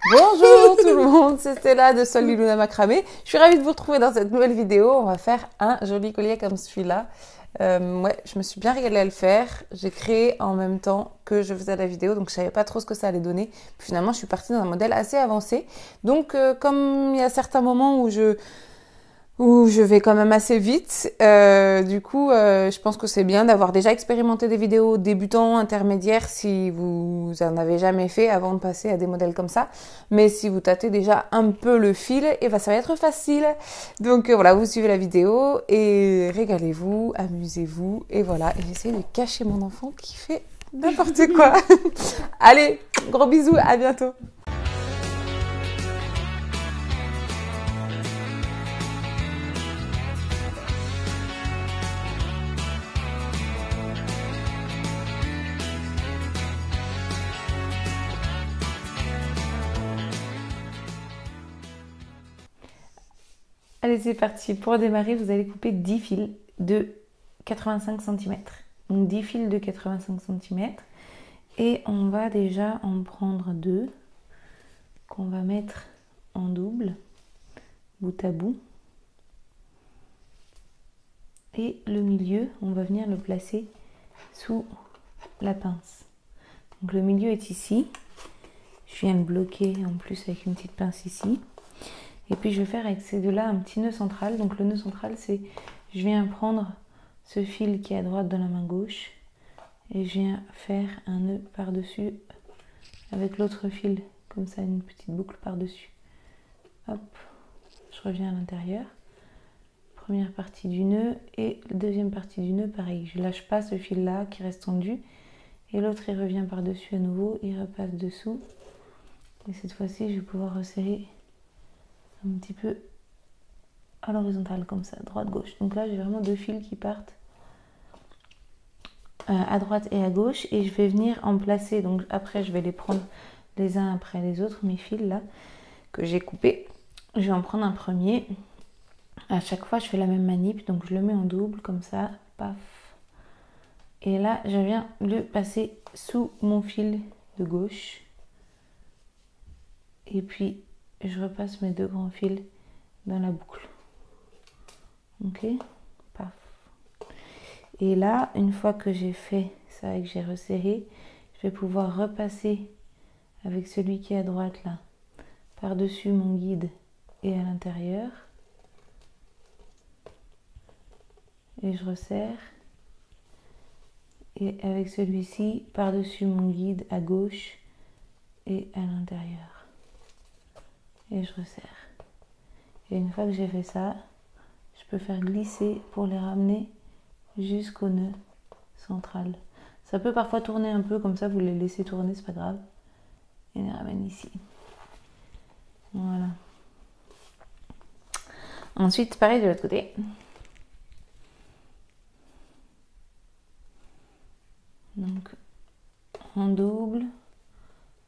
Bonjour tout le monde, c'est Stella de Sol Luna Macramé. Je suis ravie de vous retrouver dans cette nouvelle vidéo. On va faire un joli collier comme celui-là. Ouais, je me suis bien régalée à le faire. J'ai créé en même temps que je faisais la vidéo, donc je savais pas trop ce que ça allait donner. Puis finalement, je suis partie dans un modèle assez avancé. Donc, comme il y a certains moments où je vais quand même assez vite. Je pense que c'est bien d'avoir déjà expérimenté des vidéos débutants, intermédiaires, si vous en avez jamais fait avant de passer à des modèles comme ça. Mais si vous tâtez déjà un peu le fil, et ben ça va être facile. Donc voilà, vous suivez la vidéo et régalez-vous, amusez-vous. Et voilà, et j'essaie de cacher mon enfant qui fait n'importe quoi. Allez, gros bisous, à bientôt. Allez, c'est parti. Pour démarrer, vous allez couper 10 fils de 85 cm. Donc 10 fils de 85 cm. Et on va déjà en prendre deux qu'on va mettre en double, bout à bout. Et le milieu, on va venir le placer sous la pince. Donc le milieu est ici. Je viens le bloquer en plus avec une petite pince ici. Et puis je vais faire avec ces deux-là un petit nœud central. Donc le nœud central, c'est je viens prendre ce fil qui est à droite de la main gauche et je viens faire un nœud par-dessus avec l'autre fil, comme ça, une petite boucle par-dessus. Hop, je reviens à l'intérieur. Première partie du nœud et la deuxième partie du nœud, pareil. Je lâche pas ce fil-là qui reste tendu. Et l'autre, il revient par-dessus à nouveau, il repasse dessous. Et cette fois-ci, je vais pouvoir resserrer un petit peu à l'horizontale, comme ça, droite-gauche. Donc là, j'ai vraiment deux fils qui partent à droite et à gauche. Et je vais venir en placer. Donc après, je vais les prendre les uns après les autres, mes fils là, que j'ai coupés. Je vais en prendre un premier. À chaque fois, je fais la même manip. Donc je le mets en double, comme ça, paf. Et là, je viens le passer sous mon fil de gauche. Et puis, je repasse mes deux grands fils dans la boucle. Ok, paf. Et là, une fois que j'ai fait ça et que j'ai resserré, je vais pouvoir repasser avec celui qui est à droite là, par-dessus mon guide et à l'intérieur. Et je resserre. Et avec celui-ci, par-dessus mon guide à gauche et à l'intérieur. Et je resserre. Et une fois que j'ai fait ça, je peux faire glisser pour les ramener jusqu'au nœud central. Ça peut parfois tourner un peu, comme ça vous les laissez tourner, c'est pas grave. Et les ramène ici. Voilà. Ensuite, pareil de l'autre côté. Donc, en double,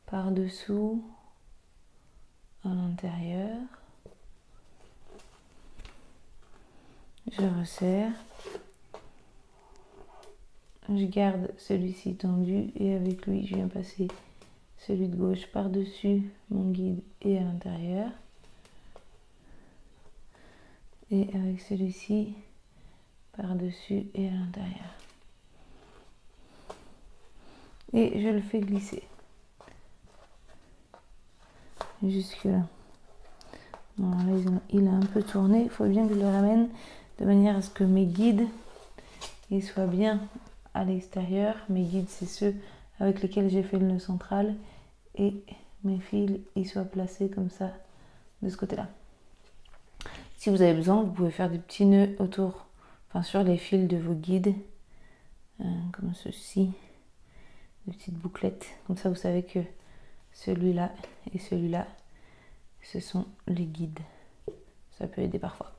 par-dessous, à l'intérieur. Je resserre. Je garde celui-ci tendu et avec lui, je viens passer celui de gauche par-dessus mon guide et à l'intérieur. Et avec celui-ci, par-dessus et à l'intérieur. Et je le fais glisser. Jusque là. Voilà, il a un peu tourné. Il faut bien que je le ramène de manière à ce que mes guides ils soient bien à l'extérieur. Mes guides, c'est ceux avec lesquels j'ai fait le nœud central. Et mes fils, ils soient placés comme ça, de ce côté-là. Si vous avez besoin, vous pouvez faire des petits nœuds autour, enfin sur les fils de vos guides, comme ceci, des petites bouclettes. Comme ça, vous savez que celui-là et celui-là, ce sont les guides. Ça peut aider parfois.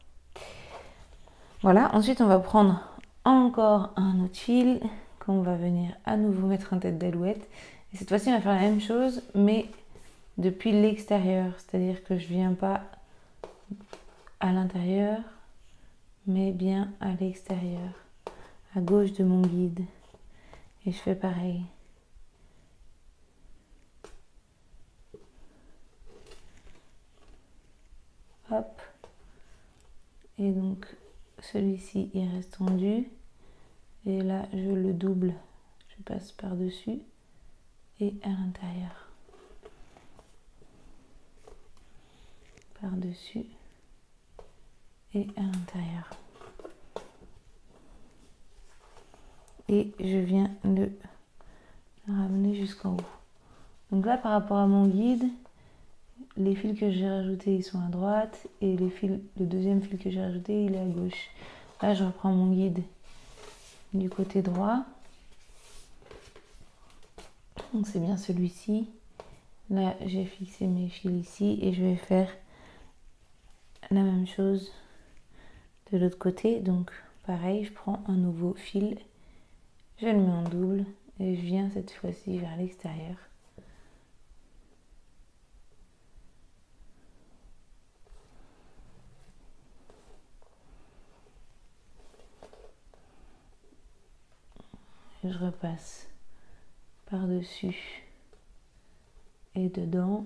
Voilà, ensuite on va prendre encore un autre fil qu'on va venir à nouveau mettre en tête d'alouette. Et cette fois-ci, on va faire la même chose, mais depuis l'extérieur. C'est-à-dire que je viens pas à l'intérieur, mais bien à l'extérieur, à gauche de mon guide. Et je fais pareil. Et donc celui-ci il reste tendu. Et là je le double, je passe par dessus et à l'intérieur. Par dessus et à l'intérieur. Et je viens le ramener jusqu'en haut. Donc là par rapport à mon guide, les fils que j'ai rajoutés ils sont à droite et le deuxième fil que j'ai rajouté il est à gauche. Là je reprends mon guide du côté droit. Donc c'est bien celui-ci. Là j'ai fixé mes fils ici et je vais faire la même chose de l'autre côté. Donc pareil, je prends un nouveau fil, je le mets en double et je viens cette fois-ci vers l'extérieur. Je repasse par-dessus et dedans.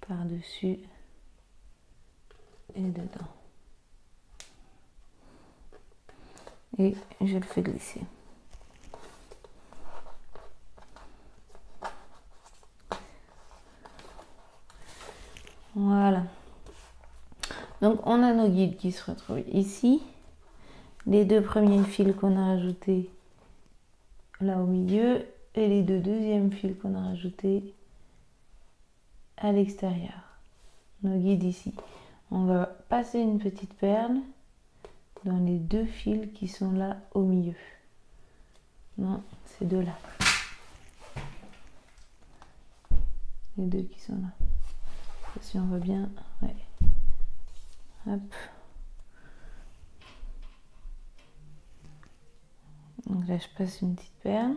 Par-dessus et dedans. Et je le fais glisser. Voilà. Donc on a nos guides qui se retrouvent ici. Les deux premiers fils qu'on a rajoutés là au milieu et les deux deuxièmes fils qu'on a rajoutés à l'extérieur. Nos guides ici. On va passer une petite perle dans les deux fils qui sont là au milieu. Non, ces deux-là. Les deux qui sont là. Si on voit bien, ouais. Hop. Donc là, je passe une petite perle.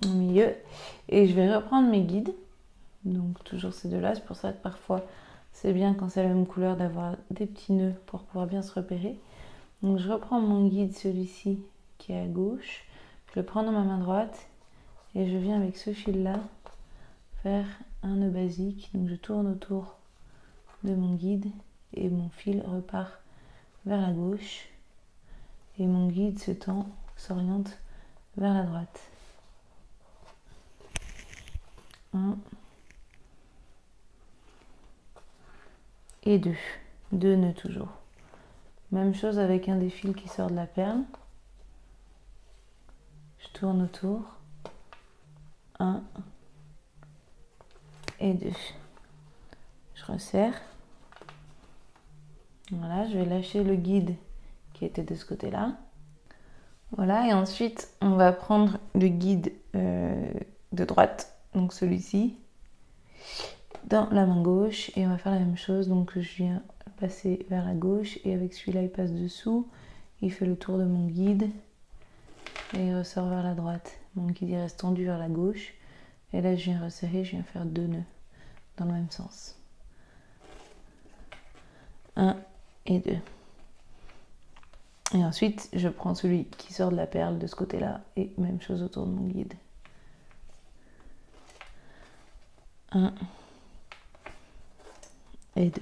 Au milieu. Et je vais reprendre mes guides. Donc toujours ces deux-là. C'est pour ça que parfois, c'est bien quand c'est la même couleur d'avoir des petits nœuds pour pouvoir bien se repérer. Donc je reprends mon guide, celui-ci qui est à gauche. Je le prends dans ma main droite. Et je viens avec ce fil-là faire un nœud basique. Donc je tourne autour de mon guide et mon fil repart vers la gauche et mon guide s'oriente vers la droite. 1 et 2. 2 nœuds toujours. Même chose avec un des fils qui sort de la perle. Je tourne autour. 1 et 2. Je resserre. Voilà, je vais lâcher le guide qui était de ce côté-là. Voilà, et ensuite, on va prendre le guide de droite, donc celui-ci, dans la main gauche, et on va faire la même chose. Donc, je viens passer vers la gauche, et avec celui-là, il passe dessous. Il fait le tour de mon guide, et il ressort vers la droite. Mon guide, il reste tendu vers la gauche. Et là, je viens resserrer, je viens faire 2 nœuds dans le même sens. 1 et 2. Et ensuite, je prends celui qui sort de la perle de ce côté-là et même chose autour de mon guide. 1 et 2.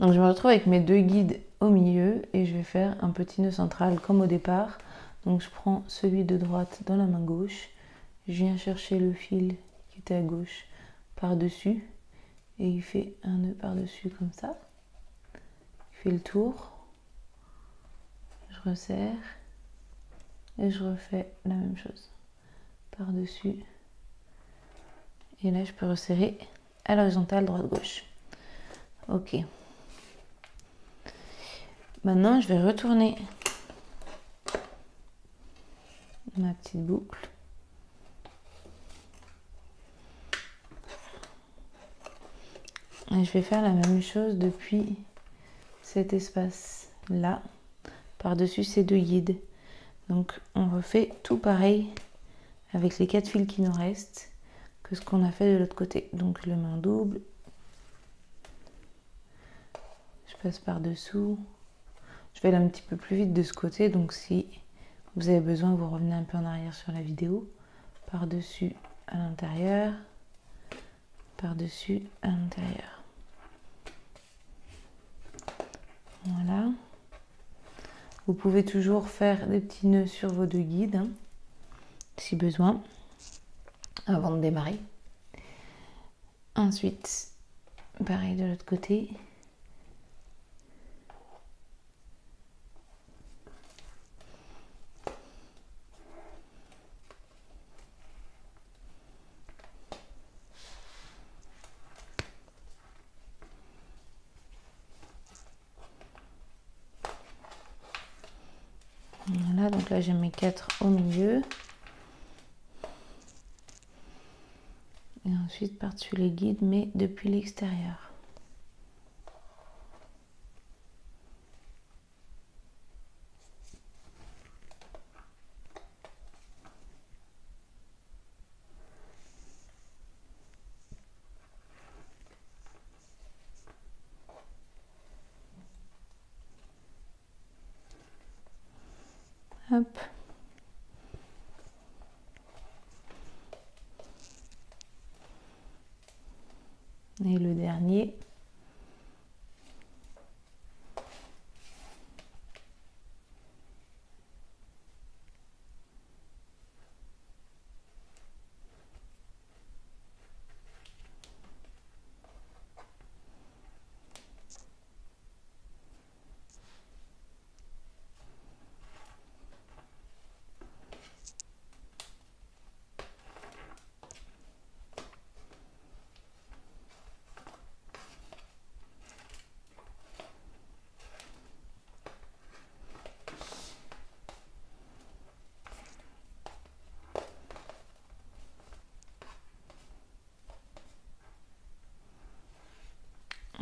Donc je me retrouve avec mes deux guides au milieu et je vais faire un petit nœud central comme au départ. Donc je prends celui de droite dans la main gauche, je viens chercher le fil qui était à gauche par-dessus et il fait un nœud par-dessus comme ça. Il fait le tour. Je resserre et je refais la même chose par-dessus et là je peux resserrer à l'horizontale droite-gauche. Ok, maintenant je vais retourner ma petite boucle et je vais faire la même chose depuis cet espace là par-dessus ces deux guides. Donc on refait tout pareil avec les 4 fils qui nous restent que ce qu'on a fait de l'autre côté. Donc je le mets en double passe par dessous. Je vais aller un petit peu plus vite de ce côté, donc si vous avez besoin, vous revenez un peu en arrière sur la vidéo. Par-dessus à l'intérieur, par-dessus à l'intérieur. Voilà. Vous pouvez toujours faire des petits nœuds sur vos deux guides, hein, si besoin, avant de démarrer. Ensuite, pareil de l'autre côté. Voilà, donc là j'ai mes 4 au milieu. Et ensuite par-dessus les guides, mais depuis l'extérieur. Hop. Et le dernier.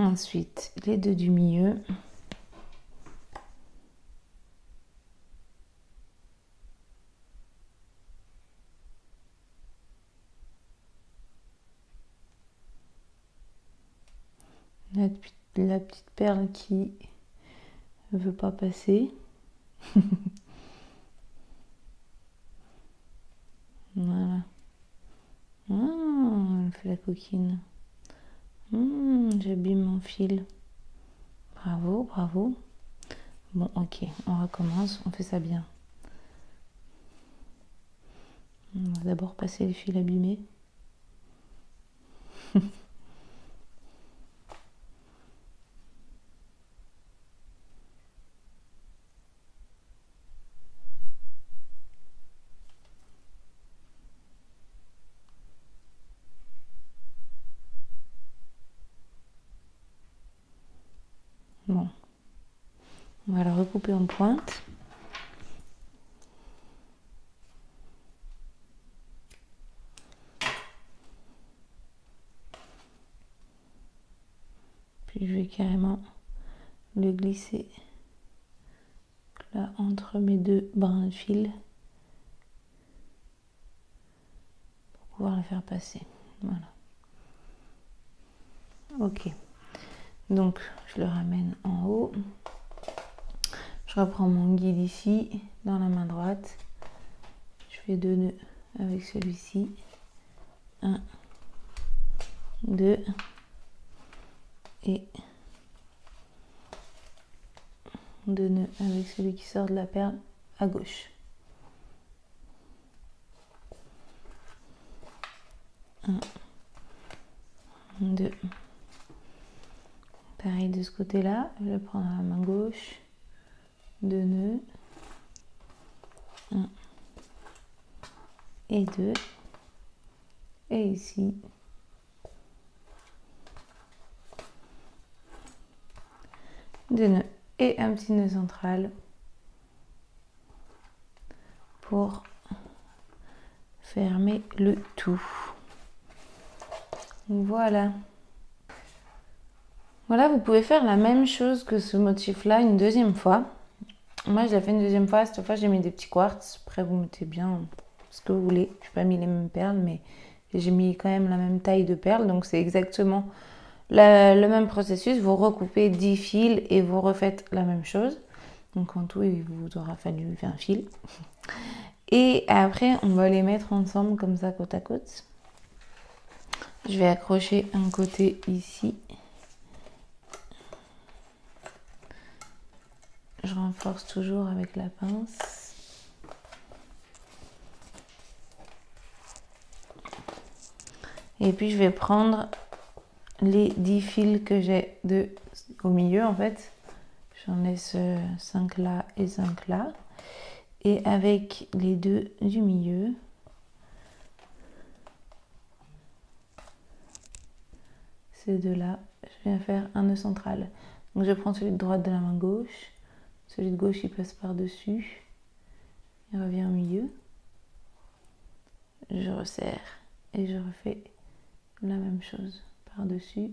Ensuite, les deux du milieu. La petite perle qui ne veut pas passer. Voilà. Ah, elle fait la coquine. J'abîme mon fil. Bravo, bravo. Bon, ok, on recommence, on fait ça bien. On va d'abord passer le fil abîmé. Bon, on va la recouper en pointe. Puis je vais carrément le glisser là entre mes deux brins de fil pour pouvoir le faire passer. Voilà. Ok. Donc je le ramène en haut. Je reprends mon guide ici dans la main droite. Je fais 2 nœuds avec celui-ci. 1, 2 et 2 nœuds avec celui qui sort de la perle à gauche. 1, 2. Pareil de ce côté-là, je le prends à la main gauche. 2 nœuds. 1 et 2. Et ici. 2 nœuds et un petit nœud central pour fermer le tout. Voilà. Voilà, vous pouvez faire la même chose que ce motif-là une deuxième fois. Moi, je l'ai fait une deuxième fois. Cette fois, j'ai mis des petits quartz. Après, vous mettez bien ce que vous voulez. Je n'ai pas mis les mêmes perles, mais j'ai mis quand même la même taille de perles. Donc, c'est exactement le même processus, vous recoupez 10 fils et vous refaites la même chose. Donc en tout, il vous aura fallu 20 fils. Et après, on va les mettre ensemble comme ça, côte à côte. Je vais accrocher un côté ici. Je renforce toujours avec la pince. Et puis je vais prendre les 10 fils que j'ai au milieu en fait. J'en laisse 5 là et 5 là. Et avec les deux du milieu, ces deux là, je viens faire un nœud central. Donc je prends celui de droite de la main gauche, celui de gauche il passe par dessus, il revient au milieu, je resserre et je refais la même chose par dessus,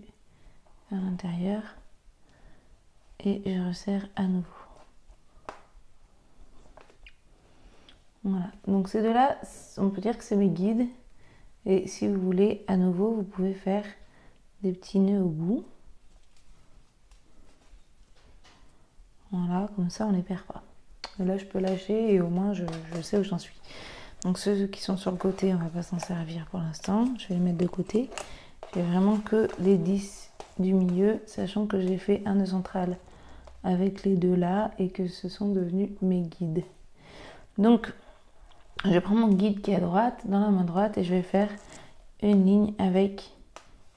vers l'intérieur et je resserre à nouveau. Voilà, donc ces deux là, on peut dire que c'est mes guides. Et si vous voulez, à nouveau, vous pouvez faire des petits nœuds au bout. Voilà, comme ça on ne les perd pas. Et là je peux lâcher et au moins je sais où j'en suis. Donc ceux qui sont sur le côté, on va pas s'en servir pour l'instant. Je vais les mettre de côté. J'ai vraiment que les 10 du milieu, sachant que j'ai fait un nœud central avec les deux là et que ce sont devenus mes guides. Donc je prends mon guide qui est à droite, dans la main droite, et je vais faire une ligne avec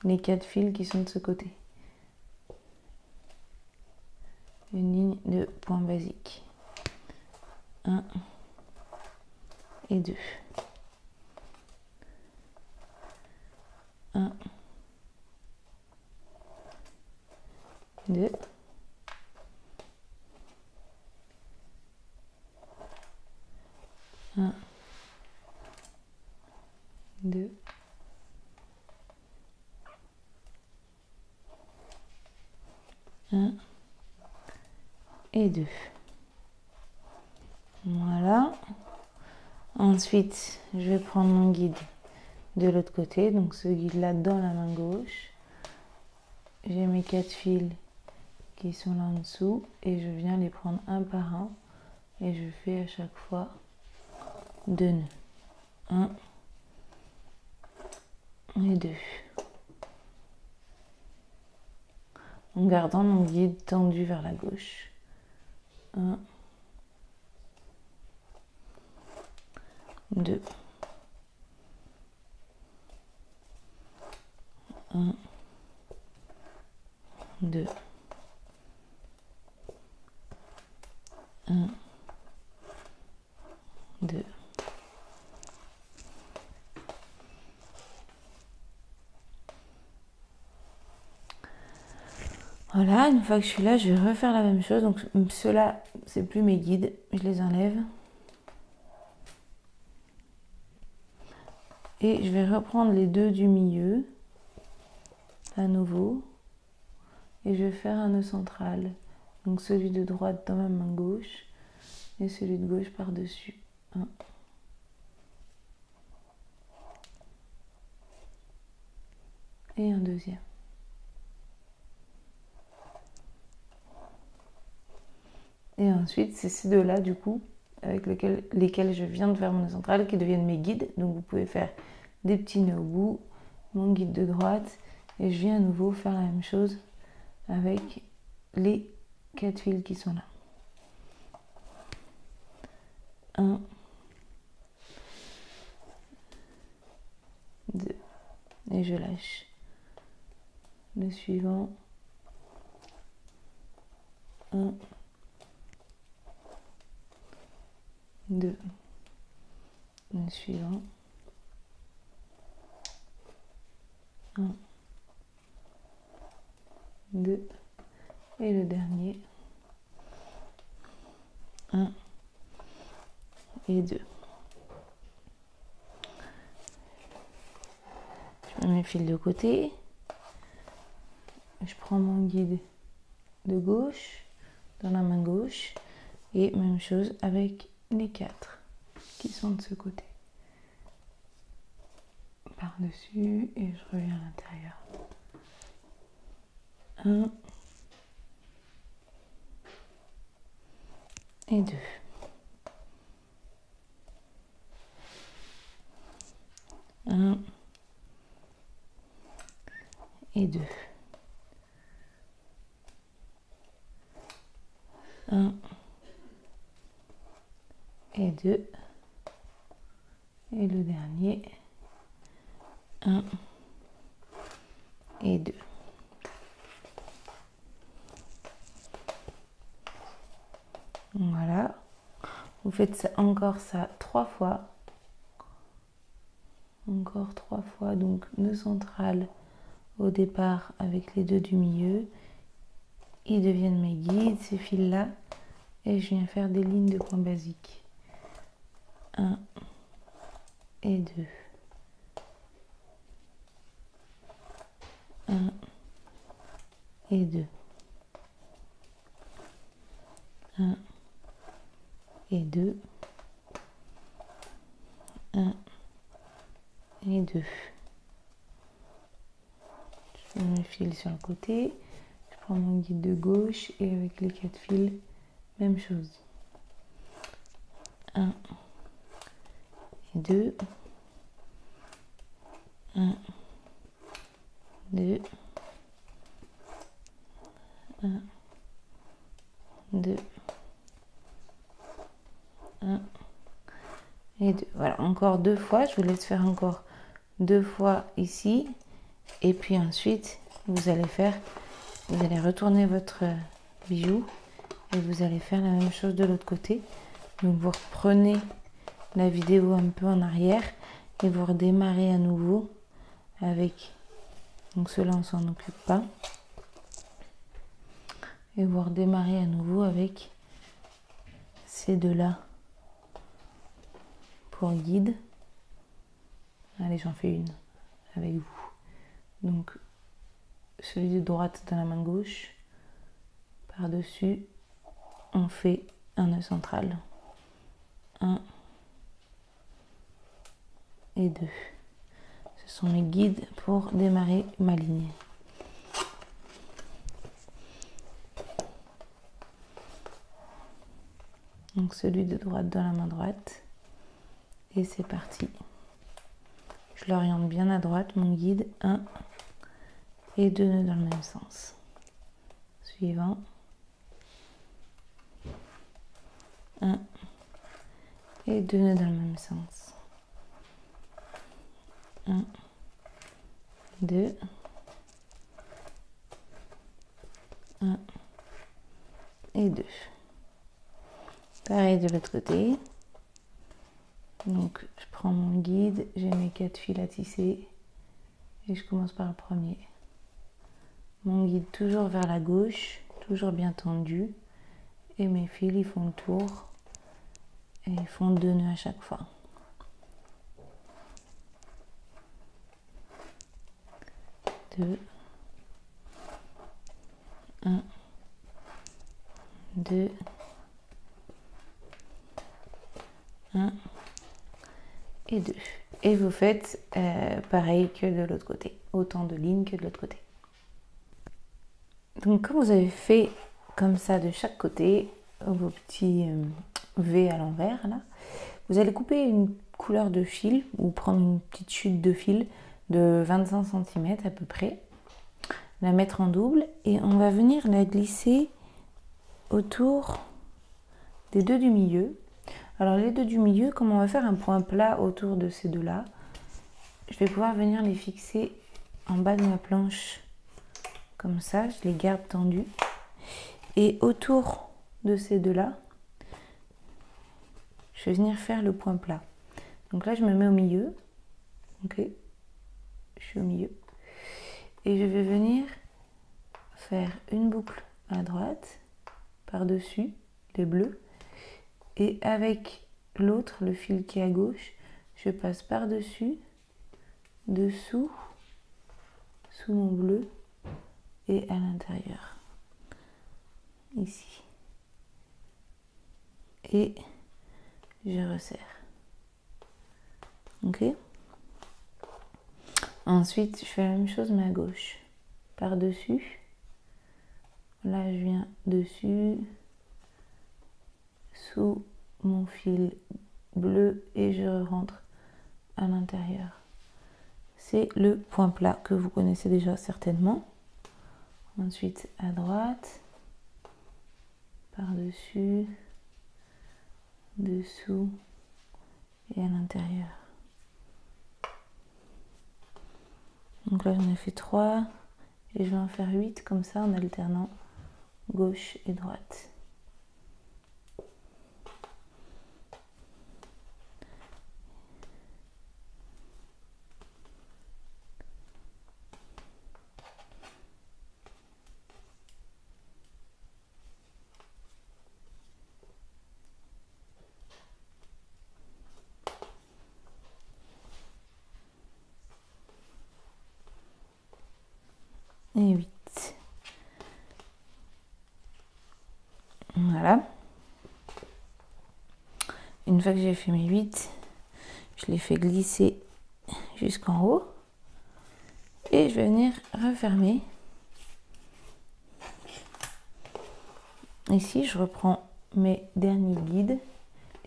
les 4 fils qui sont de ce côté. Une ligne de point basique. 1 et 2. 1, 2. 1, 2. 1 et 2. Voilà. Ensuite, je vais prendre mon guide de l'autre côté, donc ce guide là dans la main gauche. J'ai mes 4 fils qui sont là en dessous et je viens les prendre un par un et je fais à chaque fois 2 nœuds. 1 et 2. En gardant mon guide tendu vers la gauche. 1, 2. 1, 2. 1, 2. Voilà, une fois que je suis là, je vais refaire la même chose. Donc ceux-là, c'est plus mes guides, je les enlève. Et je vais reprendre les deux du milieu, à nouveau. Et je vais faire un nœud central. Donc celui de droite dans ma main gauche et celui de gauche par-dessus. 1. Et un deuxième. Et ensuite, c'est ces deux-là, du coup, avec lesquels je viens de faire mon nœud central, qui deviennent mes guides. Donc vous pouvez faire des petits nœuds au bout, mon guide de droite, et je viens à nouveau faire la même chose avec les 4 fils qui sont là. 1, 2, et je lâche. Le suivant. 1, 2, le suivant. 1, 2, et le dernier. 1 et 2. Je mets mes fils de côté. Je prends mon guide de gauche dans la main gauche et même chose avec les 4 qui sont de ce côté. Par-dessus et je reviens à l'intérieur. 1 et 2. 1 et 2. 1 et 2. Et le dernier, 1 et 2. Voilà. Vous faites ça, encore ça 3 fois. Encore 3 fois. Donc nœud central au départ avec les 2 du milieu. Ils deviennent mes guides, ces fils-là. Et je viens faire des lignes de points basiques. 1 et 2. 1 et 2. 1 et 2. 1 et 2. Je mets mes fils sur le côté. Je prends mon guide de gauche et avec les 4 fils, même chose. 1 et 2. 1, 2. 1, 2. 1 et 2. Voilà, encore 2 fois. Je vous laisse faire encore 2 fois ici. Et puis ensuite, vous allez retourner votre bijou et vous allez faire la même chose de l'autre côté. Donc vous reprenez la vidéo un peu en arrière et vous redémarrez à nouveau avec, donc cela on s'en occupe pas, et vous redémarrez à nouveau avec ces deux là pour guide. Allez, j'en fais une avec vous. Donc celui de droite dans la main gauche, par dessus on fait un nœud central, 1 et 2. Ce sont mes guides pour démarrer ma ligne. Donc celui de droite dans la main droite, et c'est parti. Je l'oriente bien à droite, mon guide, 1 et 2 nœuds dans le même sens. Suivant, 1 et 2 nœuds dans le même sens. 1, 2, 1 et 2. Pareil de l'autre côté. Donc je prends mon guide, j'ai mes 4 fils à tisser et je commence par le premier. Mon guide toujours vers la gauche, toujours bien tendu, et mes fils ils font le tour et ils font 2 nœuds à chaque fois. 2, 1, 2, 1 et 2. Et vous faites pareil que de l'autre côté, autant de lignes que de l'autre côté. Donc quand vous avez fait comme ça de chaque côté, vos petits V à l'envers là, vous allez couper une couleur de fil ou prendre une petite chute de fil de 25 cm à peu près, la mettre en double et on va venir la glisser autour des 2 du milieu. Alors les 2 du milieu, comme on va faire un point plat autour de ces deux là, je vais pouvoir venir les fixer en bas de ma planche comme ça, je les garde tendus, et autour de ces deux là je vais venir faire le point plat. Donc là je me mets au milieu, ok, je suis au milieu et je vais venir faire une boucle à droite par dessus les bleus, et avec l'autre, le fil qui est à gauche, je passe par dessus, dessous, sous mon bleu et à l'intérieur ici, et je resserre. Ok, ensuite je fais la même chose mais à gauche, par dessus, Là, je viens dessus, sous mon fil bleu et je rentre à l'intérieur. C'est le point plat que vous connaissez déjà certainement. Ensuite, à droite, par-dessus, dessous et à l'intérieur. Donc là, j'en ai fait 3 et je vais en faire 8 comme ça en alternant gauche et droite. Et 8. Voilà. Une fois que j'ai fait mes 8, je les fais glisser jusqu'en haut. Et je vais venir refermer. Ici, je reprends mes derniers guides,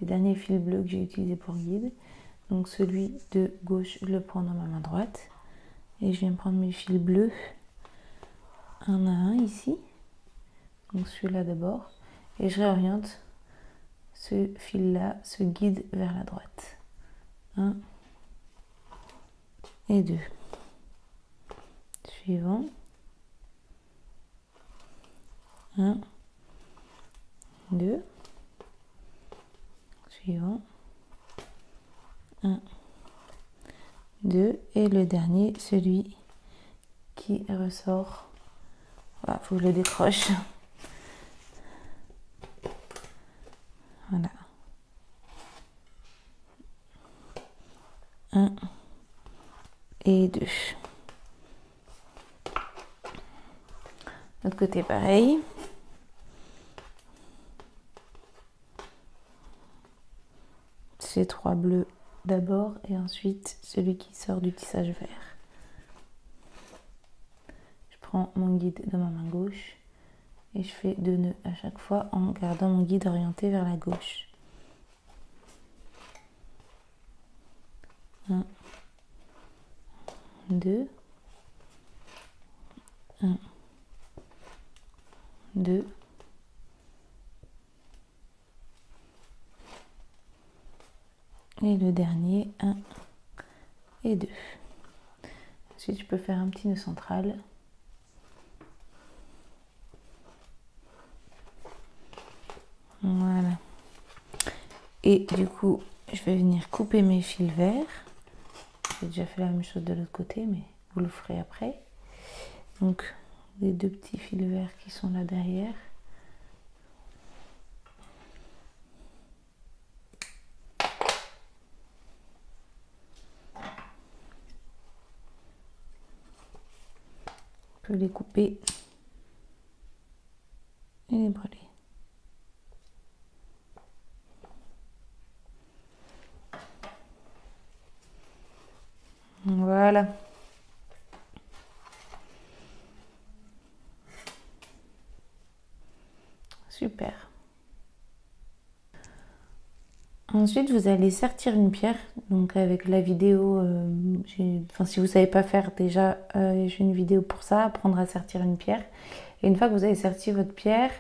les derniers fils bleus que j'ai utilisés pour guide. Donc celui de gauche, je le prends dans ma main droite. Et je viens prendre mes fils bleus un à un ici. Donc celui-là d'abord. Et je réoriente ce fil-là, ce guide vers la droite. 1 et 2. Suivant. 1, 2. Suivant. 1, 2. Et le dernier, celui qui ressort. Voilà, faut que je le décroche. Voilà. 1 et 2. L'autre côté pareil. Ces 3 bleus d'abord et ensuite celui qui sort du tissage vert. Je prends mon guide dans ma main gauche et je fais 2 nœuds à chaque fois en gardant mon guide orienté vers la gauche. 1, 2, 1, 2, et le dernier 1 et 2. Ensuite, je peux faire un petit nœud central. Voilà. Et du coup, je vais venir couper mes fils verts. J'ai déjà fait la même chose de l'autre côté, mais vous le ferez après. Donc, les 2 petits fils verts qui sont là derrière. Je peux les couper et les brûler. Voilà. Super. Ensuite, vous allez sertir une pierre. Donc avec la vidéo, si vous ne savez pas faire déjà, j'ai une vidéo pour ça, apprendre à sertir une pierre. Et une fois que vous avez serti votre pierre,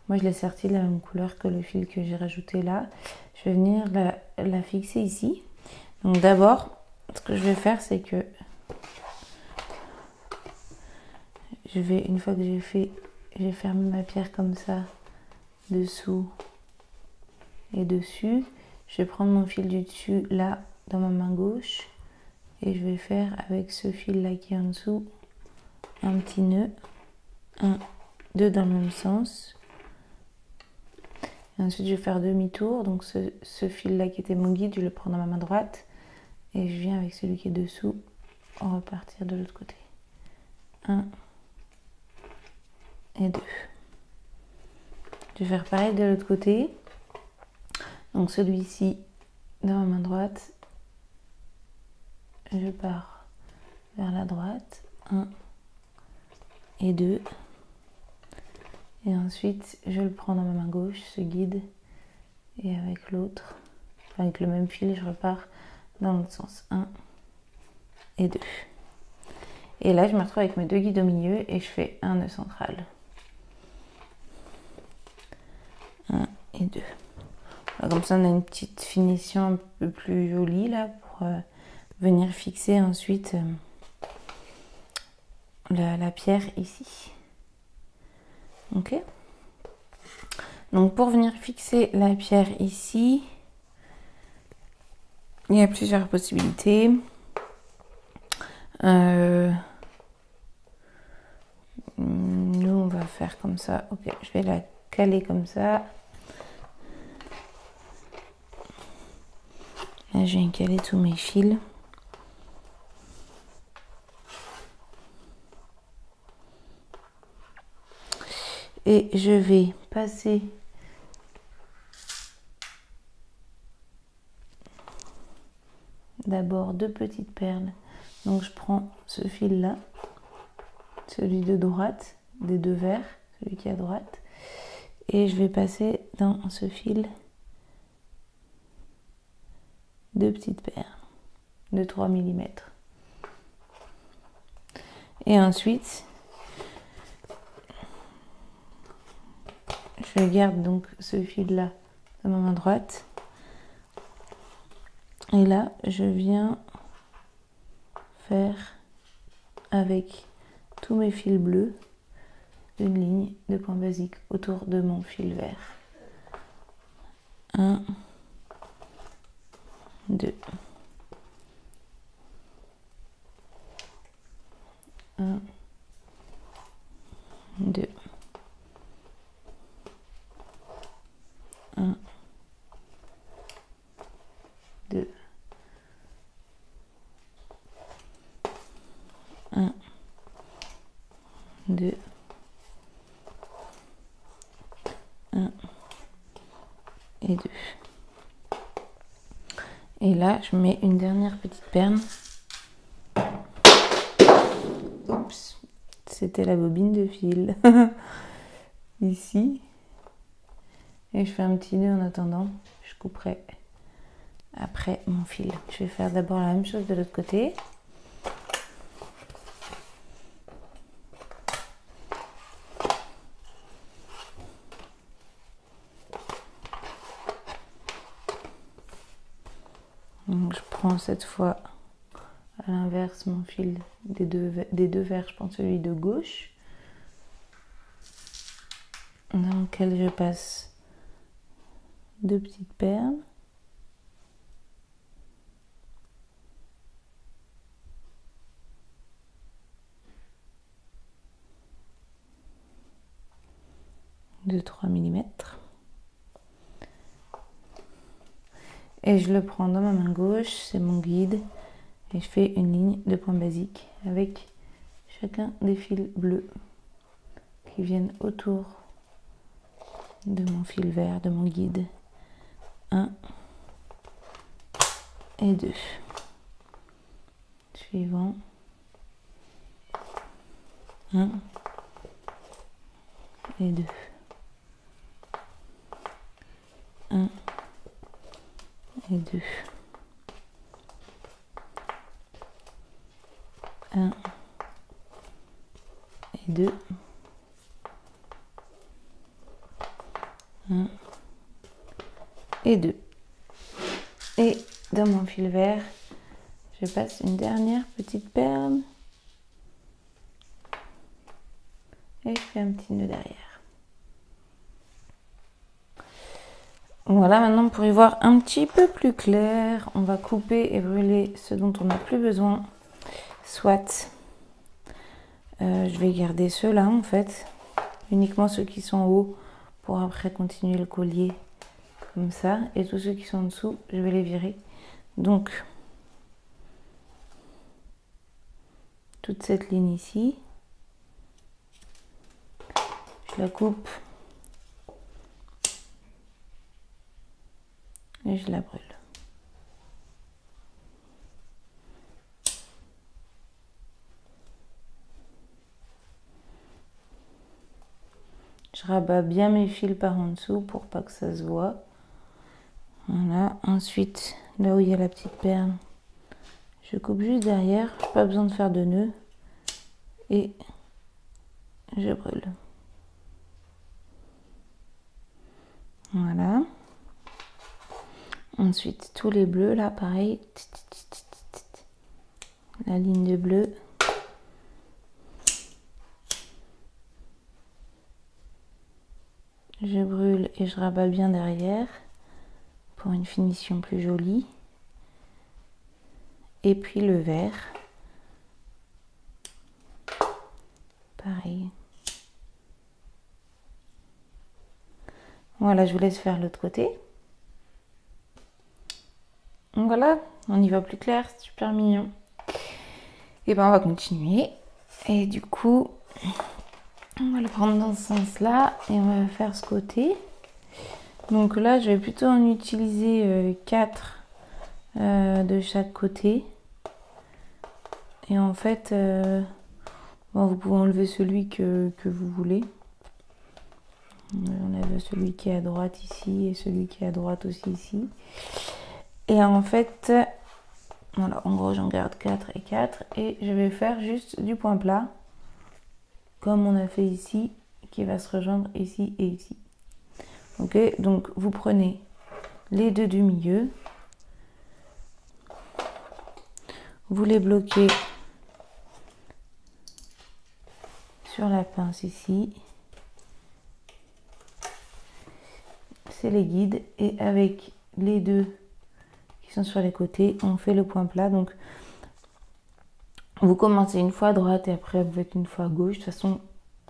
moi je l'ai sertie de la même couleur que le fil que j'ai rajouté là. Je vais venir la fixer ici. Donc d'abord, ce que je vais faire, c'est que une fois que j'ai fermé ma pierre comme ça, dessous et dessus, je vais prendre mon fil du dessus là dans ma main gauche et je vais faire avec ce fil là qui est en dessous un petit nœud, 1, 2 dans le même sens. Et ensuite je vais faire demi-tour, donc ce fil là qui était mon guide, je le prends dans ma main droite et je viens avec celui qui est dessous repartir de l'autre côté. 1 et 2. Je vais faire pareil de l'autre côté. Donc celui-ci dans ma main droite, je pars vers la droite, 1 et 2, Et ensuite, je le prends dans ma main gauche, ce guide, et avec l'autre, avec le même fil, je repars dans l'autre sens. 1 et 2. Et là, je me retrouve avec mes deux guides au milieu et je fais un nœud central. 1 et 2. Comme ça, on a une petite finition un peu plus jolie là pour venir fixer ensuite la pierre ici. Ok. Donc pour venir fixer la pierre ici, il y a plusieurs possibilités. Nous, on va faire comme ça. Ok, je vais la caler comme ça. Là, je viens caler tous mes fils. Et je vais passer d'abord deux petites perles. Donc je prends ce fil là, celui de droite, des deux verts, celui qui est à droite, et je vais passer dans ce fil deux petites perles de 3 mm. Et ensuite, je garde donc ce fil là dans ma main droite. Et là, je viens faire avec tous mes fils bleus une ligne de point basique autour de mon fil vert. 1, 2, 1, 2, 1, 2, 1, 2, 1 et 2. Et là, je mets une dernière petite perle. Oups, c'était la bobine de fil. Ici. Et je fais un petit nœud en attendant. Je couperai après mon fil. Je vais faire d'abord la même chose de l'autre côté. Donc je prends cette fois à l'inverse mon fil des deux verts, je prends celui de gauche, dans lequel je passe deux petites perles. De 3 mm. Et je le prends dans ma main gauche, c'est mon guide, et je fais une ligne de point basique avec chacun des fils bleus qui viennent autour de mon fil vert, de mon guide. 1 et 2. Suivant. 1 et 2. 1 et 2. 1 et 2. 1 et 2. Et dans mon fil vert, je passe une dernière petite perle et je fais un petit nœud derrière. Voilà, maintenant pour y voir un petit peu plus clair, on va couper et brûler ce dont on n'a plus besoin. Soit je vais garder ceux-là en fait, uniquement ceux qui sont en haut pour après continuer le collier comme ça, et tous ceux qui sont en dessous, je vais les virer. Donc toute cette ligne ici, je la coupe et je la brûle. Je rabats bien mes fils par en dessous pour pas que ça se voit. Voilà, ensuite, là où il y a la petite perle, je coupe juste derrière, pas besoin de faire de nœud. Et je brûle. Voilà. Ensuite, tous les bleus, là, pareil. La ligne de bleu. Je brûle et je rabats bien derrière pour une finition plus jolie. Et puis le vert. Pareil. Voilà, je vous laisse faire l'autre côté. Donc voilà, on y voit plus clair, c'est super mignon. Et ben on va continuer. Et du coup, on va le prendre dans ce sens-là et on va faire ce côté. Donc là, je vais plutôt en utiliser 4 de chaque côté. Et en fait, bon, vous pouvez enlever celui que vous voulez. On enlève celui qui est à droite ici et celui qui est à droite aussi ici. Et en fait, voilà, en gros, j'en garde 4 et 4. Et je vais faire juste du point plat, comme on a fait ici, qui va se rejoindre ici et ici. Ok, donc vous prenez les deux du milieu. Vous les bloquez sur la pince ici. C'est les guides. Et avec les deux qui sont sur les côtés, on fait le point plat. Donc, vous commencez une fois à droite et après vous faites une fois à gauche. De toute façon,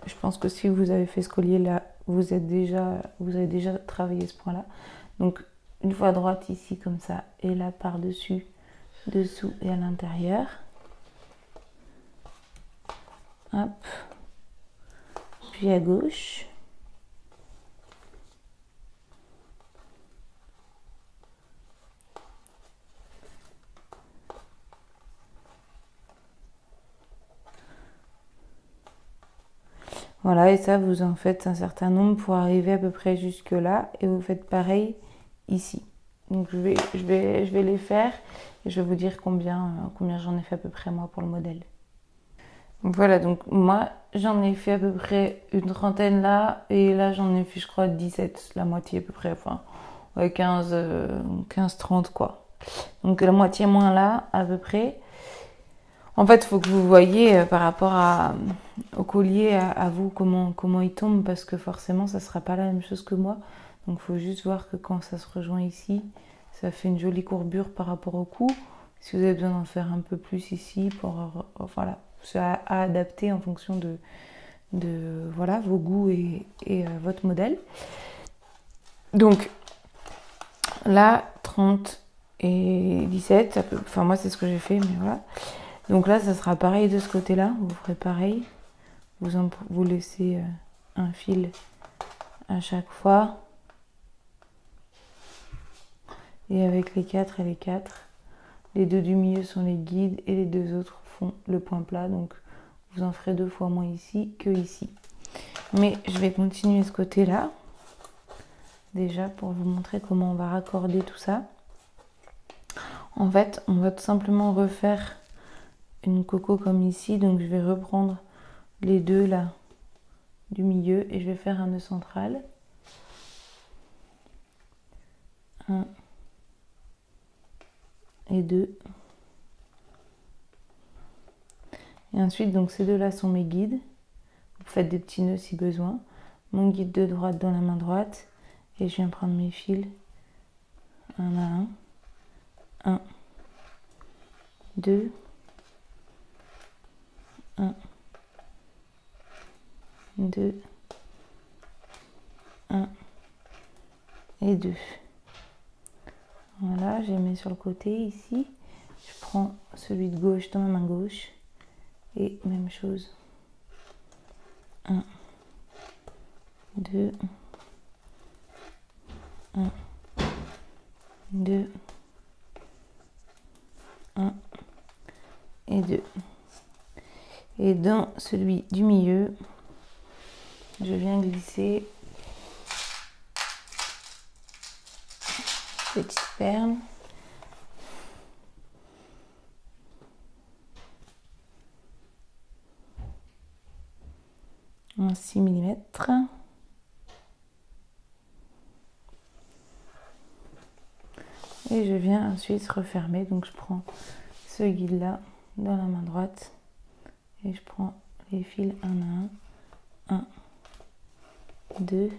je pense que si vous avez fait ce collier là, vous avez déjà travaillé ce point-là. Donc, une fois à droite ici comme ça et là par-dessus, dessous et à l'intérieur. Hop. Puis à gauche. Voilà, et ça, vous en faites un certain nombre pour arriver à peu près jusque là. Et vous faites pareil ici. Donc je vais les faire et je vais vous dire combien j'en ai fait à peu près moi pour le modèle. Donc voilà, donc moi j'en ai fait à peu près une trentaine là. Et là j'en ai fait je crois 17, la moitié à peu près. Enfin, ouais, 15-30 quoi. Donc la moitié moins là à peu près. En fait, il faut que vous voyez par rapport au collier, à vous, comment il tombe, parce que forcément, ça ne sera pas la même chose que moi. Donc, il faut juste voir que quand ça se rejoint ici, ça fait une jolie courbure par rapport au cou. Si vous avez besoin d'en faire un peu plus ici, voilà, c'est à adapter en fonction de voilà, vos goûts et votre modèle. Donc, là, 30 et 17, enfin moi c'est ce que j'ai fait, mais voilà. Donc là, ça sera pareil de ce côté-là. Vous ferez pareil. Vous laissez un fil à chaque fois. Et avec les 4 et les 4, les deux du milieu sont les guides et les deux autres font le point plat. Donc vous en ferez 2 fois moins ici que ici. Mais je vais continuer ce côté-là. Déjà pour vous montrer comment on va raccorder tout ça. En fait, on va tout simplement refaire une coco comme ici. Donc je vais reprendre les deux là du milieu et je vais faire un nœud central. 1 et 2. Et ensuite, donc ces deux là sont mes guides. Vous faites des petits nœuds si besoin. Mon guide de droite dans la main droite. Et je viens prendre mes fils. 1 à 1. 1, 2, 1, 2, 1 et 2. Voilà, je les mets sur le côté ici. Je prends celui de gauche dans ma main gauche. Et même chose. 1, 2, 1, 2, 1 et 2. Et dans celui du milieu, je viens glisser petite perle. En 6 mm. Et je viens ensuite refermer. Donc je prends ce guide là dans la main droite et je prends les fils un à un. 1, 2,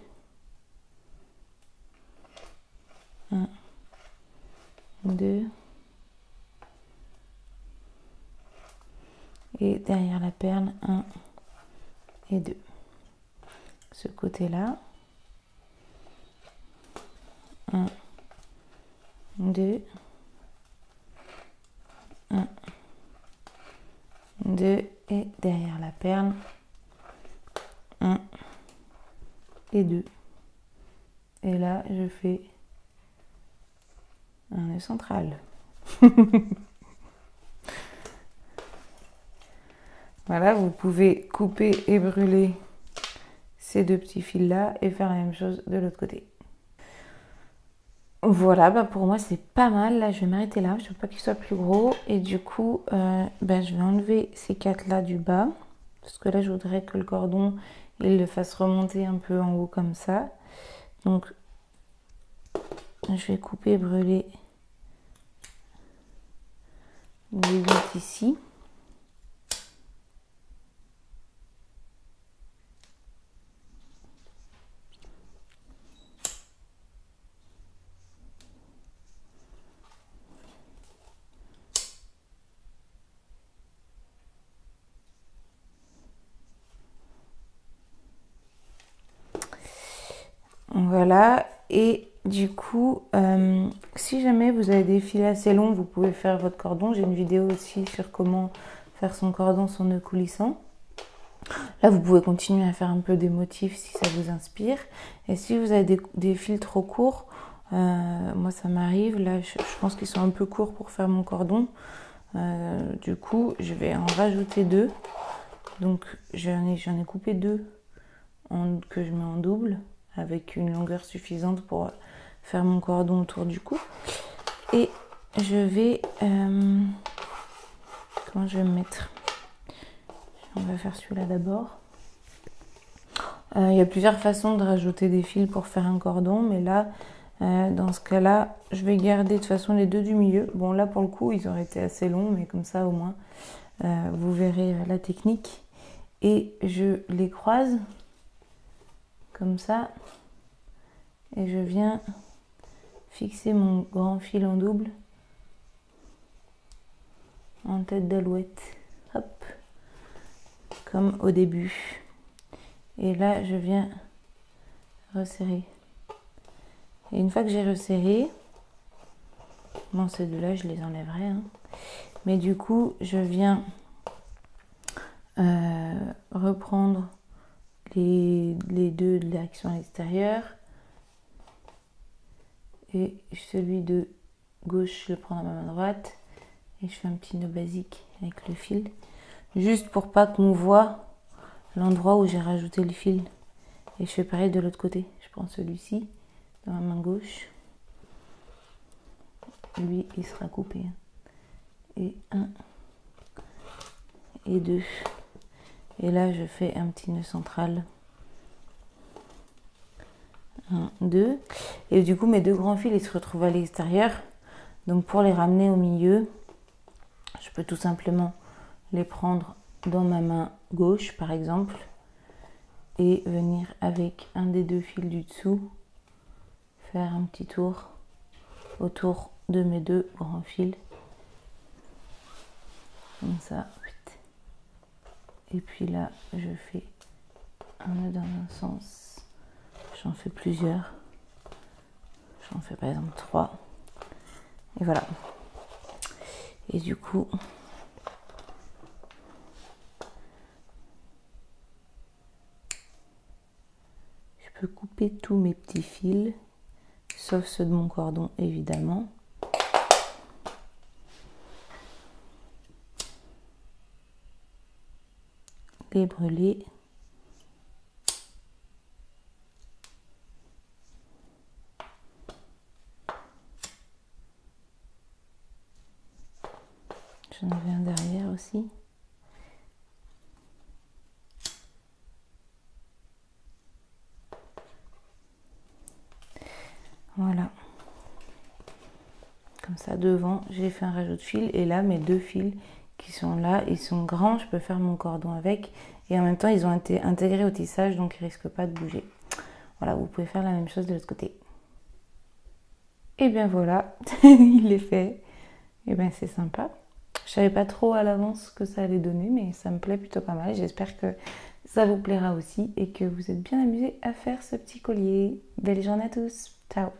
1, 2. Et derrière la perle, 1 et 2. Ce côté-là. 1, 2, 1, 2 et derrière la perle 1 et 2 et là je fais un nœud central. Voilà, vous pouvez couper et brûler ces deux petits fils là et faire la même chose de l'autre côté. Voilà, bah pour moi c'est pas mal. Là je vais m'arrêter là, je veux pas qu'il soit plus gros. Et du coup je vais enlever ces 4 là du bas. Parce que là je voudrais que le cordon il le fasse remonter un peu en haut comme ça. Donc je vais couper et brûler les 8 ici. Voilà, et du coup, si jamais vous avez des fils assez longs, vous pouvez faire votre cordon. J'ai une vidéo aussi sur comment faire son cordon sans nœud coulissant. Là, vous pouvez continuer à faire un peu des motifs si ça vous inspire. Et si vous avez des fils trop courts, moi ça m'arrive, là je pense qu'ils sont un peu courts pour faire mon cordon. Du coup, je vais en rajouter 2. Donc j'en ai coupé 2 que je mets en double, avec une longueur suffisante pour faire mon cordon autour du cou. Et je vais... comment je vais me mettre? On va faire celui-là d'abord. Il y a plusieurs façons de rajouter des fils pour faire un cordon, mais là, dans ce cas-là, je vais garder de toute façon les 2 du milieu. Bon, là, pour le coup, ils auraient été assez longs, mais comme ça, au moins, vous verrez la technique. Et je les croise, comme ça. Et je viens fixer mon grand fil en double en tête d'alouette. Hop. Comme au début. Et là, je viens resserrer. Et une fois que j'ai resserré, bon, ces deux-là, je les enlèverai. Hein. Mais du coup, je viens reprendre les 2 de là qui sont à l'extérieur. Et celui de gauche, je le prends dans ma main droite. Et je fais un petit nœud basique avec le fil. Juste pour pas qu'on voit l'endroit où j'ai rajouté le fil. Et je fais pareil de l'autre côté. Je prends celui-ci dans ma main gauche. Lui, il sera coupé. Et 1 et 2. Et là, je fais un petit nœud central. 1, 2. Et du coup, mes 2 grands fils, ils se retrouvent à l'extérieur. Donc, pour les ramener au milieu, je peux tout simplement les prendre dans ma main gauche, par exemple. Et venir avec un des 2 fils du dessous, faire un petit tour autour de mes 2 grands fils. Comme ça. Et puis là, je fais un nœud dans un sens. J'en fais plusieurs. J'en fais par exemple 3. Et voilà. Et du coup, je peux couper tous mes petits fils, sauf ceux de mon cordon évidemment. Les brûler. J'en avais un derrière aussi. Voilà. Comme ça, devant, j'ai fait un rajout de fil. Et là, mes 2 fils qui sont là, ils sont grands. Je peux faire mon cordon avec. Et en même temps, ils ont été intégrés au tissage, donc ils ne risquent pas de bouger. Voilà, vous pouvez faire la même chose de l'autre côté. Et bien voilà, il est fait. Et bien c'est sympa. Je savais pas trop à l'avance ce que ça allait donner, mais ça me plaît plutôt pas mal. J'espère que ça vous plaira aussi et que vous êtes bien amusés à faire ce petit collier. Belle journée à tous. Ciao.